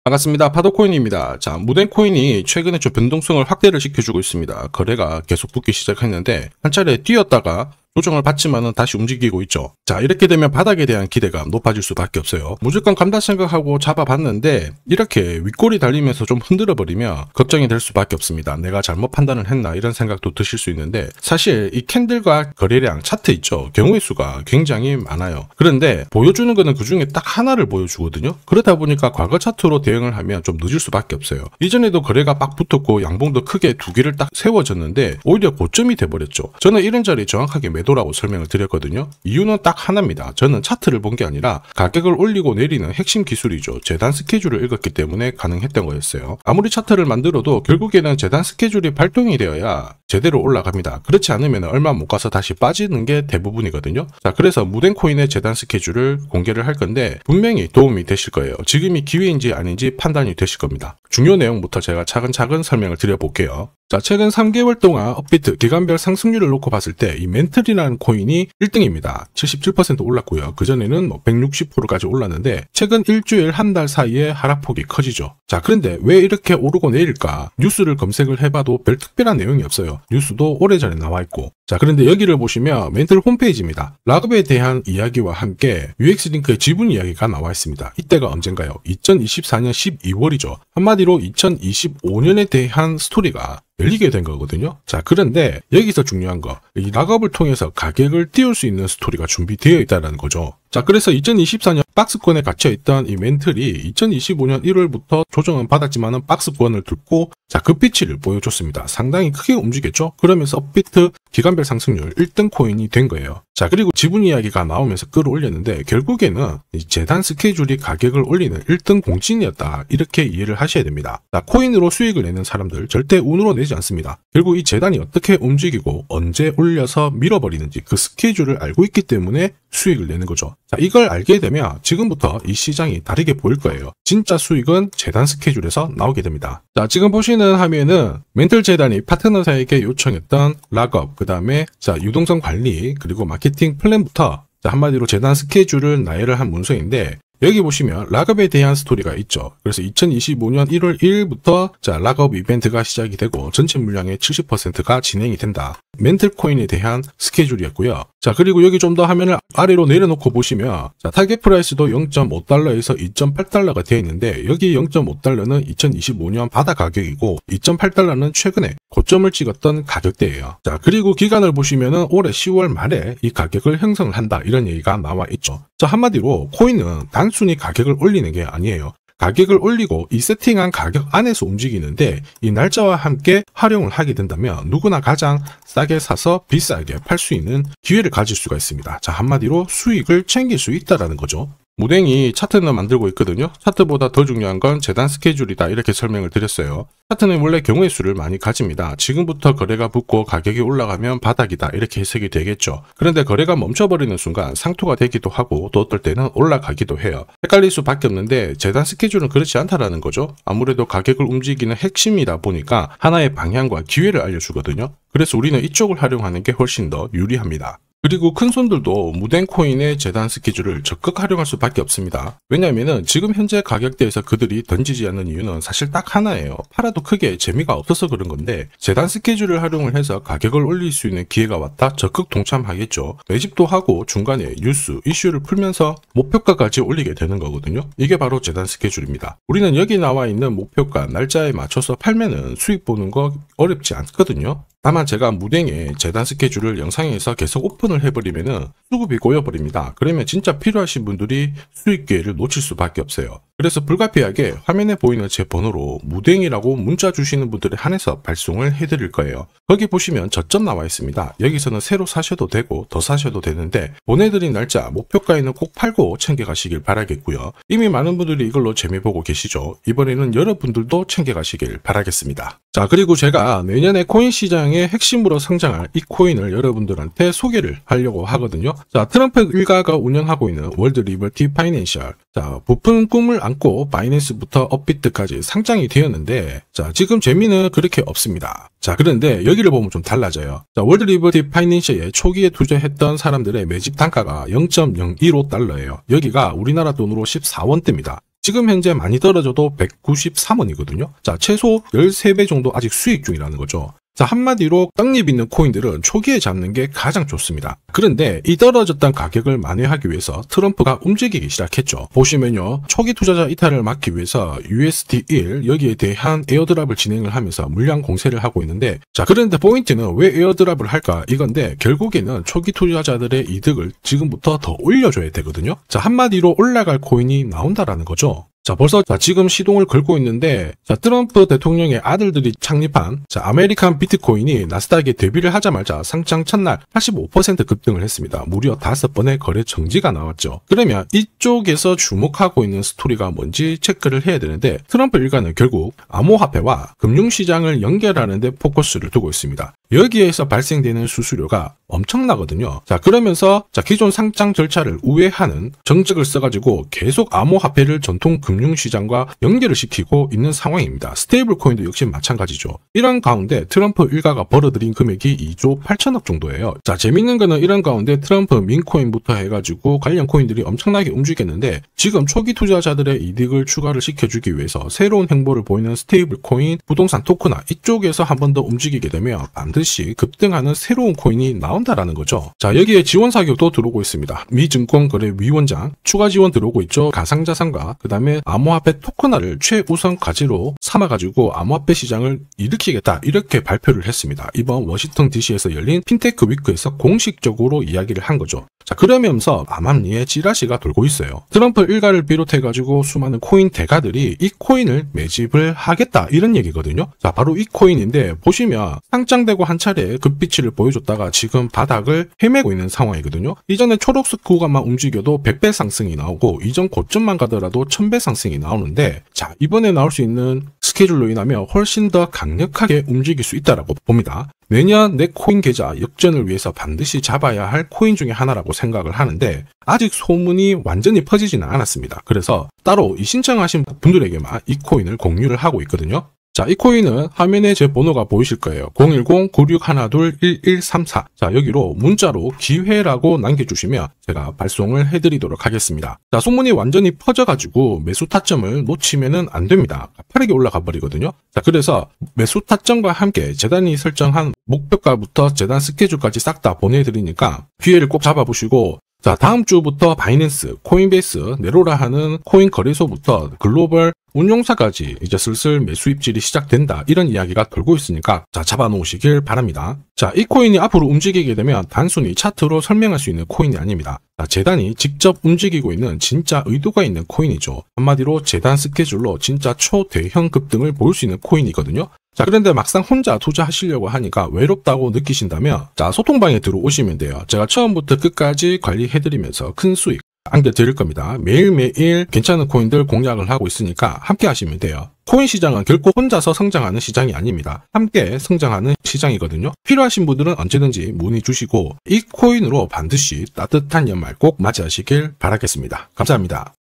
반갑습니다. 파도코인입니다. 자, 무덴코인이 최근에 좀 변동성을 확대를 시켜주고 있습니다. 거래가 계속 붙기 시작했는데 한 차례 뛰었다가 조정을 받지만은 다시 움직이고 있죠. 자, 이렇게 되면 바닥에 대한 기대가 높아질 수밖에 없어요. 무조건 간다 생각하고 잡아봤는데 이렇게 윗골이 달리면서 좀 흔들어 버리면 걱정이 될 수밖에 없습니다. 내가 잘못 판단을 했나 이런 생각도 드실 수 있는데, 사실 이 캔들과 거래량 차트 있죠. 경우의 수가 굉장히 많아요. 그런데 보여주는 거는 그 중에 딱 하나를 보여주거든요. 그러다 보니까 과거 차트로 대응을 하면 좀 늦을 수밖에 없어요. 이전에도 거래가 빡 붙었고 양봉도 크게 두 개를 딱 세워졌는데 오히려 고점이 돼버렸죠. 저는 이런 자리에 정확하게 매도라고 설명을 드렸거든요. 이유는 딱 하나입니다. 저는 차트를 본 게 아니라 가격을 올리고 내리는 핵심 기술이죠. 재단 스케줄을 읽었기 때문에 가능했던 거였어요. 아무리 차트를 만들어도 결국에는 재단 스케줄이 발동이 되어야 제대로 올라갑니다. 그렇지 않으면 얼마 못 가서 다시 빠지는 게 대부분이거든요. 자, 그래서 무덴코인의 재단 스케줄을 공개를 할 건데 분명히 도움이 되실 거예요. 지금이 기회인지 아닌지 판단이 되실 겁니다. 중요 내용부터 제가 차근차근 설명을 드려볼게요. 자, 최근 3개월 동안 업비트 기간별 상승률을 놓고 봤을 때 이 멘틀이라는 코인이 1등입니다. 77% 올랐고요. 그전에는 160%까지 올랐는데 최근 일주일 한 달 사이에 하락폭이 커지죠. 자, 그런데 왜 이렇게 오르고 내릴까? 뉴스를 검색을 해봐도 별 특별한 내용이 없어요. 뉴스도 오래전에 나와 있고. 자, 그런데 여기를 보시면 멘틀 홈페이지입니다. 락업에 대한 이야기와 함께 UX링크의 지분 이야기가 나와 있습니다. 이때가 언젠가요? 2024년 12월이죠. 한마디로 2025년에 대한 스토리가 열리게 된 거거든요. 자, 그런데 여기서 중요한 거, 이 락업을 통해서 가격을 띄울 수 있는 스토리가 준비되어 있다는 거죠. 자, 그래서 2024년 박스권에 갇혀있던 이 멘틀이 2025년 1월부터 조정은 받았지만은 박스권을 뚫고 자, 급비치를 보여줬습니다. 상당히 크게 움직였죠. 그러면서 업비트 기간별 상승률 1등 코인이 된 거예요. 자, 그리고 지분 이야기가 나오면서 끌어올렸는데 결국에는 이 재단 스케줄이 가격을 올리는 1등 공신이었다, 이렇게 이해를 하셔야 됩니다. 자, 코인으로 수익을 내는 사람들 절대 운으로 내지 않습니다. 결국 이 재단이 어떻게 움직이고 언제 올려서 밀어버리는지 그 스케줄을 알고 있기 때문에 수익을 내는 거죠. 자, 이걸 알게 되면 지금부터 이 시장이 다르게 보일 거예요. 진짜 수익은 재단 스케줄에서 나오게 됩니다. 자, 지금 보시는 화면은 멘틀 재단이 파트너사에게 요청했던 락업, 그 다음에 자, 유동성 관리, 그리고 마케팅 플랜부터 자, 한마디로 재단 스케줄을 나열을 한 문서인데, 여기 보시면 락업에 대한 스토리가 있죠. 그래서 2025년 1월 1일부터 자, 락업 이벤트가 시작이 되고 전체 물량의 70%가 진행이 된다. 멘틀 코인에 대한 스케줄이었고요. 자, 그리고 여기 좀 더 화면을 아래로 내려놓고 보시면 자, 타겟 프라이스도 0.5달러에서 2.8달러가 되어 있는데 여기 0.5달러는 2025년 바다 가격이고 2.8달러는 최근에 고점을 찍었던 가격대예요. 자, 그리고 기간을 보시면은 올해 10월 말에 이 가격을 형성을 한다, 이런 얘기가 나와 있죠. 자, 한마디로 코인은 단순히 가격을 올리는 게 아니에요. 가격을 올리고 이 세팅한 가격 안에서 움직이는데 이 날짜와 함께 활용을 하게 된다면 누구나 가장 싸게 사서 비싸게 팔 수 있는 기회를 가질 수가 있습니다. 자, 한마디로 수익을 챙길 수 있다라는 거죠. 무댕이 차트는 만들고 있거든요. 차트보다 더 중요한 건 재단 스케줄이다, 이렇게 설명을 드렸어요. 차트는 원래 경우의 수를 많이 가집니다. 지금부터 거래가 붙고 가격이 올라가면 바닥이다, 이렇게 해석이 되겠죠. 그런데 거래가 멈춰버리는 순간 상토가 되기도 하고 또 어떨 때는 올라가기도 해요. 헷갈릴 수밖에 없는데 재단 스케줄은 그렇지 않다라는 거죠. 아무래도 가격을 움직이는 핵심이다 보니까 하나의 방향과 기회를 알려주거든요. 그래서 우리는 이쪽을 활용하는 게 훨씬 더 유리합니다. 그리고 큰손들도 무덴코인의 재단 스케줄을 적극 활용할 수밖에 없습니다. 왜냐하면 지금 현재 가격대에서 그들이 던지지 않는 이유는 사실 딱 하나예요. 팔아도 크게 재미가 없어서 그런 건데 재단 스케줄을 활용을 해서 가격을 올릴 수 있는 기회가 왔다 적극 동참하겠죠. 매집도 하고 중간에 뉴스, 이슈를 풀면서 목표가까지 올리게 되는 거거든요. 이게 바로 재단 스케줄입니다. 우리는 여기 나와 있는 목표가 날짜에 맞춰서 팔면은 수익 보는 거 어렵지 않거든요. 다만 제가 무댕의 재단 스케줄을 영상에서 계속 오픈을 해버리면은 수급이 고여버립니다. 그러면 진짜 필요하신 분들이 수익 기회를 놓칠 수밖에 없어요. 그래서 불가피하게 화면에 보이는 제 번호로 무댕이라고 문자 주시는 분들에 한해서 발송을 해드릴 거예요. 거기 보시면 저점 나와 있습니다. 여기서는 새로 사셔도 되고 더 사셔도 되는데 보내드린 날짜 목표가에는 꼭 팔고 챙겨가시길 바라겠고요. 이미 많은 분들이 이걸로 재미보고 계시죠. 이번에는 여러분들도 챙겨가시길 바라겠습니다. 자, 그리고 제가 내년에 코인 시장의 핵심으로 성장할 이 코인을 여러분들한테 소개를 하려고 하거든요. 자, 트럼프 일가가 운영하고 있는 월드 리버티 파이낸셜. 자, 부푼 꿈을 안고 바이낸스부터 업비트까지 상장이 되었는데 자, 지금 재미는 그렇게 없습니다. 자, 그런데 여기를 보면 좀 달라져요. 자, 월드 리버티 파이낸셜에 초기에 투자했던 사람들의 매집 단가가 0.015달러예요. 여기가 우리나라 돈으로 14원대입니다. 지금 현재 많이 떨어져도 193원이거든요. 자, 최소 13배 정도 아직 수익 중이라는 거죠. 자, 한마디로 떡잎 있는 코인들은 초기에 잡는 게 가장 좋습니다. 그런데 이 떨어졌던 가격을 만회하기 위해서 트럼프가 움직이기 시작했죠. 보시면요, 초기 투자자 이탈을 막기 위해서 USD1 여기에 대한 에어드랍을 진행을 하면서 물량 공세를 하고 있는데, 자, 그런데 포인트는 왜 에어드랍을 할까 이건데, 결국에는 초기 투자자들의 이득을 지금부터 더 올려줘야 되거든요. 자, 한마디로 올라갈 코인이 나온다라는 거죠. 자, 벌써 지금 시동을 걸고 있는데, 자, 트럼프 대통령의 아들들이 창립한 아메리칸 비트코인이 나스닥에 데뷔를 하자마자 상장 첫날 85% 급등을 했습니다. 무려 5번의 거래 정지가 나왔죠. 그러면 이쪽에서 주목하고 있는 스토리가 뭔지 체크를 해야 되는데, 트럼프 일가는 결국 암호화폐와 금융시장을 연결하는 데 포커스를 두고 있습니다. 여기에서 발생되는 수수료가 엄청나거든요. 자, 그러면서 기존 상장 절차를 우회하는 정책을 써가지고 계속 암호화폐를 전통 금융시장과 연결을 시키고 있는 상황입니다. 스테이블 코인도 역시 마찬가지죠. 이런 가운데 트럼프 일가가 벌어들인 금액이 2조 8천억 정도예요. 자, 재밌는 거는 이런 가운데 트럼프 민코인부터 해가지고 관련 코인들이 엄청나게 움직였는데, 지금 초기 투자자들의 이득을 추가를 시켜주기 위해서 새로운 행보를 보이는 스테이블 코인, 부동산 토크나 이쪽에서 한 번 더 움직이게 되면 반드시 급등하는 새로운 코인이 나온다라는 거죠. 자, 여기에 지원 사격도 들어오고 있습니다. 미 증권거래위원장 추가 지원 들어오고 있죠. 가상자산과 그 다음에 암호화폐 토큰화를 최우선 과제로 삼아가지고 암호화폐 시장을 일으키겠다, 이렇게 발표를 했습니다. 이번 워싱턴 DC에서 열린 핀테크 위크에서 공식적으로 이야기를 한 거죠. 자, 그러면서 암암리에 찌라시가 돌고 있어요. 트럼프 일가를 비롯해가지고 수많은 코인 대가들이 이 코인을 매집을 하겠다, 이런 얘기거든요. 자, 바로 이 코인인데, 보시면 상장되고 한 차례 급비치를 보여줬다가 지금 바닥을 헤매고 있는 상황이거든요. 이전에 초록색 구간만 움직여도 100배 상승이 나오고, 이전 고점만 가더라도 1000배 상승이 나오는데, 자, 이번에 나올 수 있는 스케줄로 인하면 훨씬 더 강력하게 움직일 수 있다라고 봅니다. 내년 내 코인 계좌 역전을 위해서 반드시 잡아야 할 코인 중에 하나라고 생각을 하는데, 아직 소문이 완전히 퍼지지는 않았습니다. 그래서 따로 이 신청하신 분들에게만 이 코인을 공유를 하고 있거든요. 자, 이 코인은 화면에 제 번호가 보이실 거예요. 010-9612-1134. 자, 여기로 문자로 기회라고 남겨주시면 제가 발송을 해드리도록 하겠습니다. 자, 소문이 완전히 퍼져가지고 매수 타점을 놓치면은 안 됩니다. 빠르게 올라가 버리거든요. 자, 그래서 매수 타점과 함께 재단이 설정한 목표가부터 재단 스케줄까지 싹 다 보내드리니까 기회를 꼭 잡아보시고, 자, 다음 주부터 바이낸스, 코인베이스, 네로라 하는 코인 거래소부터 글로벌 운용사까지 이제 슬슬 매수 입질이 시작된다, 이런 이야기가 돌고 있으니까 자, 잡아놓으시길 바랍니다. 자, 이 코인이 앞으로 움직이게 되면 단순히 차트로 설명할 수 있는 코인이 아닙니다. 자, 재단이 직접 움직이고 있는 진짜 의도가 있는 코인이죠. 한마디로 재단 스케줄로 진짜 초대형 급등을 볼 수 있는 코인이거든요. 자, 그런데 막상 혼자 투자하시려고 하니까 외롭다고 느끼신다면, 자, 소통방에 들어오시면 돼요. 제가 처음부터 끝까지 관리해드리면서 큰 수익 안겨드릴 겁니다. 매일매일 괜찮은 코인들 공략을 하고 있으니까 함께 하시면 돼요. 코인 시장은 결코 혼자서 성장하는 시장이 아닙니다. 함께 성장하는 시장이거든요. 필요하신 분들은 언제든지 문의 주시고, 이 코인으로 반드시 따뜻한 연말 꼭 맞이하시길 바라겠습니다. 감사합니다.